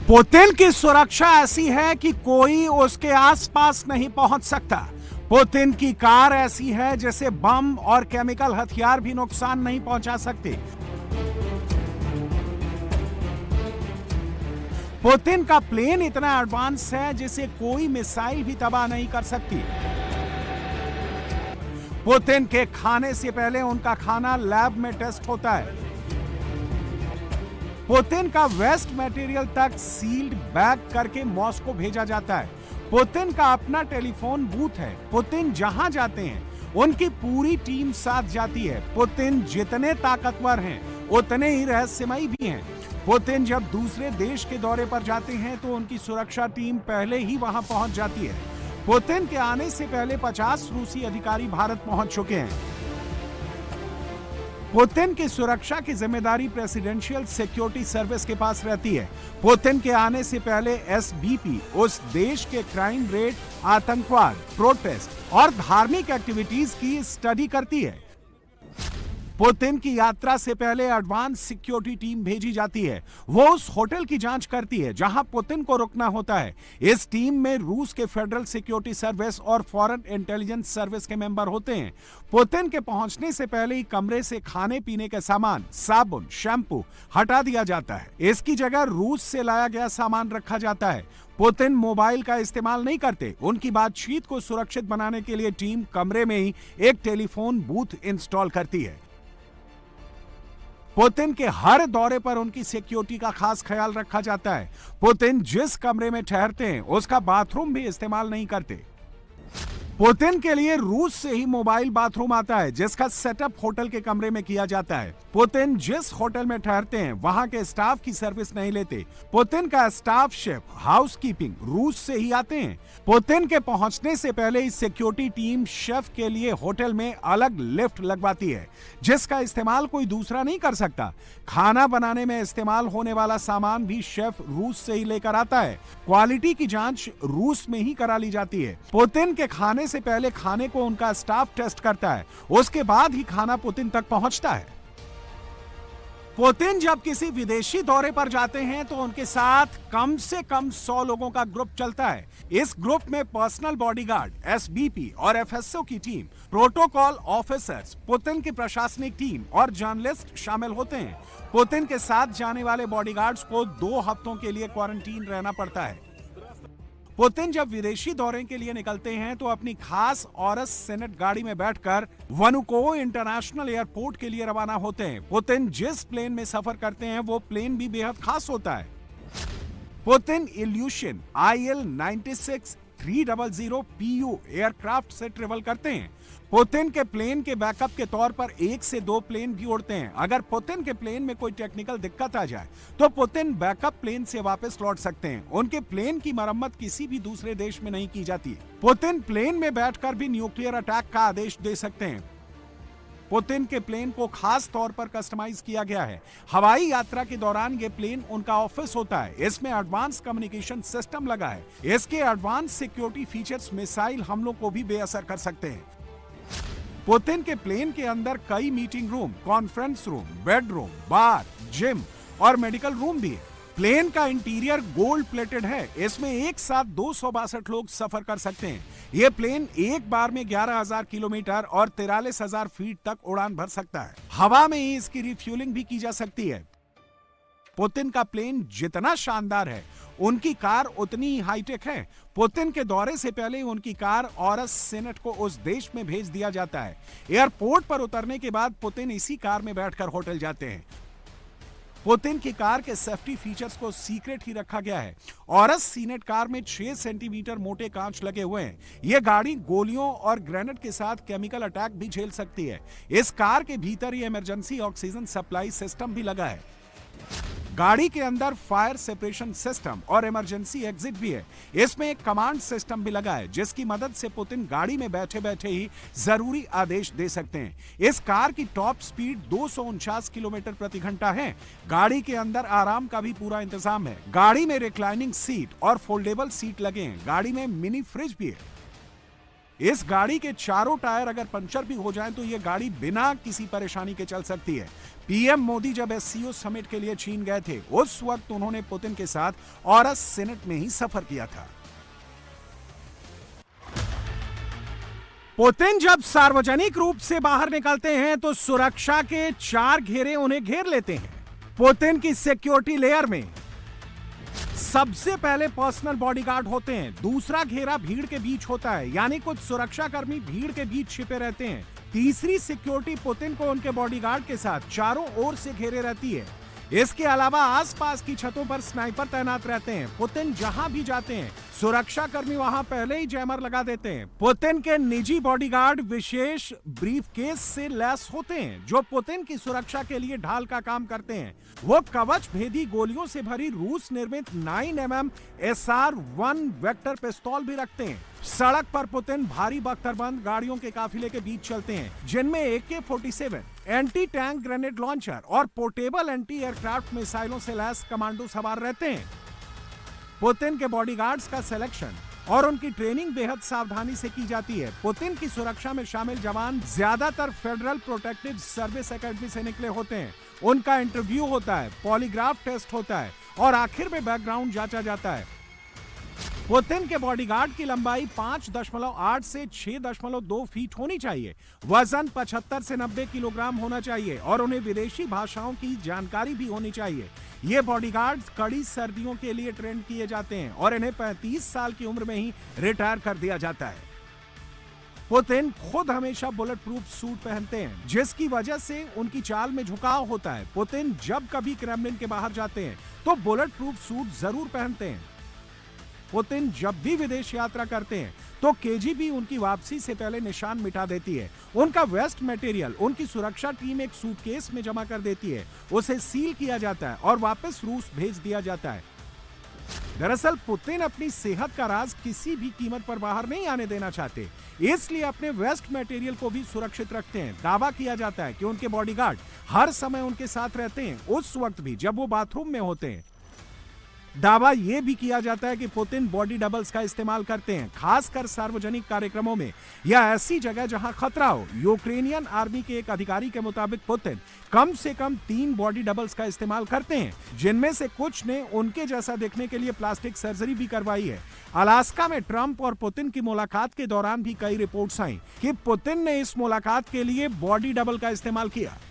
Putin की सुरक्षा ऐसी है कि कोई उसके आसपास नहीं पहुंच सकता। पुतिन की कार ऐसी है जिसे बम और केमिकल हथियार भी नुकसान नहीं पहुंचा सकते। पुतिन का प्लेन इतना एडवांस है जिसे कोई मिसाइल भी तबाह नहीं कर सकती। पुतिन के खाने से पहले उनका खाना लैब में टेस्ट होता है। पुतिन का वेस्ट मटेरियल तक सील्ड बैग करके मॉस्को भेजा जाता है। पुतिन का अपना टेलीफोन बूथ है। पुतिन जहां जाते हैं उनकी पूरी टीम साथ जाती है। पुतिन जितने ताकतवर हैं उतने ही रहस्यमयी भी हैं। पुतिन जब दूसरे देश के दौरे पर जाते हैं तो उनकी सुरक्षा टीम पहले ही वहां पहुंच जाती है। पुतिन के आने से पहले 50 रूसी अधिकारी भारत पहुंच चुके हैं। पुतिन की सुरक्षा की जिम्मेदारी प्रेसिडेंशियल सिक्योरिटी सर्विस के पास रहती है। पुतिन के आने से पहले एसबीपी उस देश के क्राइम रेट, आतंकवाद, प्रोटेस्ट और धार्मिक एक्टिविटीज की स्टडी करती है। पुतिन की यात्रा से पहले एडवांस सिक्योरिटी टीम भेजी जाती है। वो उस होटल की जांच करती है जहां पुतिन को रुकना होता है। इस टीम में रूस के फेडरल सिक्योरिटी सर्विस और फॉरेन इंटेलिजेंस सर्विस के मेंबर होते हैं। पुतिन के पहुंचने से पहले ही कमरे से खाने पीने के सामान, साबुन, शैम्पू हटा दिया जाता है। इसकी जगह रूस से लाया गया सामान रखा जाता है। पुतिन मोबाइल का इस्तेमाल नहीं करते। उनकी बातचीत को सुरक्षित बनाने के लिए टीम कमरे में ही एक टेलीफोन बूथ इंस्टॉल करती है। पुतिन के हर दौरे पर उनकी सिक्योरिटी का खास ख्याल रखा जाता है। पुतिन जिस कमरे में ठहरते हैं उसका बाथरूम भी इस्तेमाल नहीं करते। पुतिन के लिए रूस से ही मोबाइल बाथरूम आता है जिसका सेटअप होटल के कमरे में किया जाता है। पुतिन जिस होटल में ठहरते हैं वहां के स्टाफ की सर्विस नहीं लेते। पुतिन का स्टाफ, शेफ, हाउसकीपिंग रूस से ही आते हैं। पुतिन के पहुंचने से पहले ही सिक्योरिटी टीम शेफ के लिए होटल में अलग लिफ्ट लगवाती है जिसका इस्तेमाल कोई दूसरा नहीं कर सकता। खाना बनाने में इस्तेमाल होने वाला सामान भी शेफ रूस से ही लेकर आता है। क्वालिटी की जांच रूस में ही करा ली जाती है। पुतिन के खाने से पहले खाने को उनका स्टाफ टेस्ट करता है, उसके बाद ही खाना पुतिन तक पहुंचता है। पुतिन जब किसी विदेशी दौरे पर जाते हैं तो उनके साथ कम से कम 100 लोगों का ग्रुप चलता है। इस ग्रुप में पर्सनल बॉडीगार्ड, एसबीपी और एफएसओ की टीम, प्रोटोकॉल ऑफिसर्स, पुतिन की प्रशासनिक टीम और जर्नलिस्ट शामिल होते हैं। पुतिन के साथ जाने वाले बॉडीगार्ड्स को 2 हफ्तों के लिए क्वारंटीन रहना पड़ता है। पुतिन जब विदेशी दौरे के लिए निकलते हैं तो अपनी खास ऑरस सेनेट गाड़ी में बैठकर वनुकोवो इंटरनेशनल एयरपोर्ट के लिए रवाना होते हैं। पुतिन जिस प्लेन में सफर करते हैं वो प्लेन भी बेहद खास होता है। Putin evolution IL-96 300 PU aircraft से ट्रेवल करते हैं। पुतिन के प्लेन के बैकअप के तौर पर 1 से 2 प्लेन भी उड़ते हैं। अगर पुतिन के प्लेन में कोई टेक्निकल दिक्कत आ जाए तो पुतिन बैकअप प्लेन से वापस लौट सकते हैं। उनके प्लेन की मरम्मत किसी भी दूसरे देश में नहीं की जाती। पुतिन प्लेन में बैठकर भी न्यूक्लियर अटैक का आदेश दे सकते हैं। पुतिन के प्लेन को खास तौर पर कस्टमाइज किया गया है। हवाई यात्रा के दौरान ये प्लेन उनका ऑफिस होता है। इसमें एडवांस कम्युनिकेशन सिस्टम लगा है। इसके एडवांस सिक्योरिटी फीचर्स मिसाइल हमलों को भी बेअसर कर सकते हैं। पुतिन के प्लेन के अंदर कई meeting room, conference room, bedroom, bar, gym और मेडिकल रूम भी है। प्लेन का इंटीरियर गोल्ड प्लेटेड है। इसमें एक साथ 262 लोग सफर कर सकते हैं। यह प्लेन एक बार में 11,000 किलोमीटर और 43,000 फीट तक उड़ान भर सकता है। हवा में ही इसकी रिफ्यूलिंग भी की जा सकती है। पुतिन का प्लेन जितना शानदार है उनकी कार उतनी ही हाईटेक है। पुतिन के दौरे से पहले ही उनकी कार ऑरस सेनेट को उस देश में भेज दिया जाता है। एयरपोर्ट पर उतरने के बाद पुतिन इसी कार में बैठकर होटल जाते हैं। पुतिन की कार के सेफ्टी फीचर्स को सीक्रेट ही रखा गया है। ऑरस सीनेट कार में 6 सेंटीमीटर मोटे कांच लगे हुए हैं। यह गाड़ी गोलियों और ग्रेनेड के साथ केमिकल अटैक भी झेल सकती है। इस कार के भीतर ही इमरजेंसी ऑक्सीजन सप्लाई सिस्टम भी लगा है। गाड़ी के अंदर फायर सेपरेशन सिस्टम और इमरजेंसी एग्जिट भी है। इसमें एक कमांड सिस्टम भी लगा है जिसकी मदद से पुतिन गाड़ी में बैठे बैठे ही जरूरी आदेश दे सकते हैं। इस कार की टॉप स्पीड 249 किलोमीटर प्रति घंटा है। गाड़ी के अंदर आराम का भी पूरा इंतजाम है। गाड़ी में रिक्लाइनिंग सीट और फोल्डेबल सीट लगे हैं। गाड़ी में मिनी फ्रिज भी है। इस गाड़ी के चारों टायर अगर पंचर भी हो जाएं तो यह गाड़ी बिना किसी परेशानी के चल सकती है। पीएम मोदी जब एससीओ समिट के लिए चीन गए थे, उस वक्त उन्होंने पुतिन के साथ और सेनेट में ही सफर किया था। पुतिन जब सार्वजनिक रूप से बाहर निकलते हैं तो सुरक्षा के 4 घेरे उन्हें घेर लेते हैं। पुतिन की सिक्योरिटी लेयर में सबसे पहले पर्सनल बॉडीगार्ड होते हैं, दूसरा घेरा भीड़ के बीच होता है, यानी कुछ सुरक्षाकर्मी भीड़ के बीच छिपे रहते हैं, तीसरी सिक्योरिटी पुतिन को उनके बॉडीगार्ड के साथ चारों ओर से घेरे रहती है। इसके अलावा आसपास की छतों पर स्नाइपर तैनात रहते हैं। पुतिन जहां भी जाते हैं सुरक्षाकर्मी वहां पहले ही जैमर लगा देते हैं। पुतिन के निजी बॉडीगार्ड विशेष ब्रीफकेस से लैस होते हैं जो पुतिन की सुरक्षा के लिए ढाल का काम करते हैं। वो कवच भेदी गोलियों से भरी रूस निर्मित 9mm SR-1 वेक्टर पिस्तौल भी रखते हैं। सड़क पर पुतिन भारी बख्तरबंद गाड़ियों के काफिले के बीच चलते हैं जिनमें AK-47 anti tank grenade launcher और पोर्टेबल एंटी एयरक्राफ्ट मिसाइलों से लैस कमांडो सवार रहते हैं। पुतिन के बॉडीगार्ड्स का सिलेक्शन और उनकी ट्रेनिंग बेहद सावधानी से की जाती है। पुतिन की सुरक्षा में शामिल जवान ज्यादातर फेडरल प्रोटेक्टिव सर्विस एकेडमी से निकले होते हैं। उनका इंटरव्यू होता है, पॉलीग्राफ टेस्ट होता है और आखिर में बैकग्राउंड जांचा जाता है। पुतिन के बॉडीगार्ड की लंबाई 5.8 से 6.2 फीट होनी चाहिए, वजन 75 से 90 किलोग्राम होना चाहिए और उन्हें विदेशी भाषाओं की जानकारी भी होनी चाहिए। ये बॉडीगार्ड्स कड़ी सर्दियों के लिए ट्रेन किए जाते हैं और इन्हें 35 साल की उम्र में ही रिटायर कर दिया जाता है। पुतिन खुद हमेशा बुलेट प्रूफ सूट पहनते हैं जिसकी वजह से उनकी चाल में झुकाव होता है। पुतिन जब कभी क्रेमलिन के बाहर जाते हैं तो बुलेट प्रूफ सूट जरूर पहनते हैं। पुतिन जब भी विदेश यात्रा करते हैं तो केजीबी उनकी वापसी से पहले निशान मिटा देती है। उनका वेस्ट मटेरियल उनकी सुरक्षा टीम एक सूटकेस में जमा कर देती है, उसे सील किया जाता है और वापस रूस भेज दिया जाता है। दरअसल पुतिन अपनी सेहत का राज किसी भी कीमत पर बाहर नहीं आने देना चाहते, इसलिए अपने वेस्ट मटेरियल को भी सुरक्षित रखते हैं। दावा किया जाता है कि उनके बॉडीगार्ड हर समय उनके साथ रहते हैं, उस वक्त भी जब वो बाथरूम में होते हैं। दावा यह भी किया जाता है कि पुतिन बॉडी डबल्स का इस्तेमाल करते हैं, खासकर सार्वजनिक कार्यक्रमों में या ऐसी जगह जहां खतरा हो। यूक्रेनियन आर्मी के एक अधिकारी के मुताबिक पुतिन कम से कम 3 बॉडी डबल्स का इस्तेमाल करते हैं, जिनमें से कुछ ने उनके जैसा दिखने के लिए प्लास्टिक सर्जरी भी करवाई है। अलास्का में ट्रंप और पुतिन की मुलाकात के दौरान भी कई रिपोर्ट्स आई कि पुतिन ने इस मुलाकात के लिए बॉडी डबल का इस्तेमाल किया।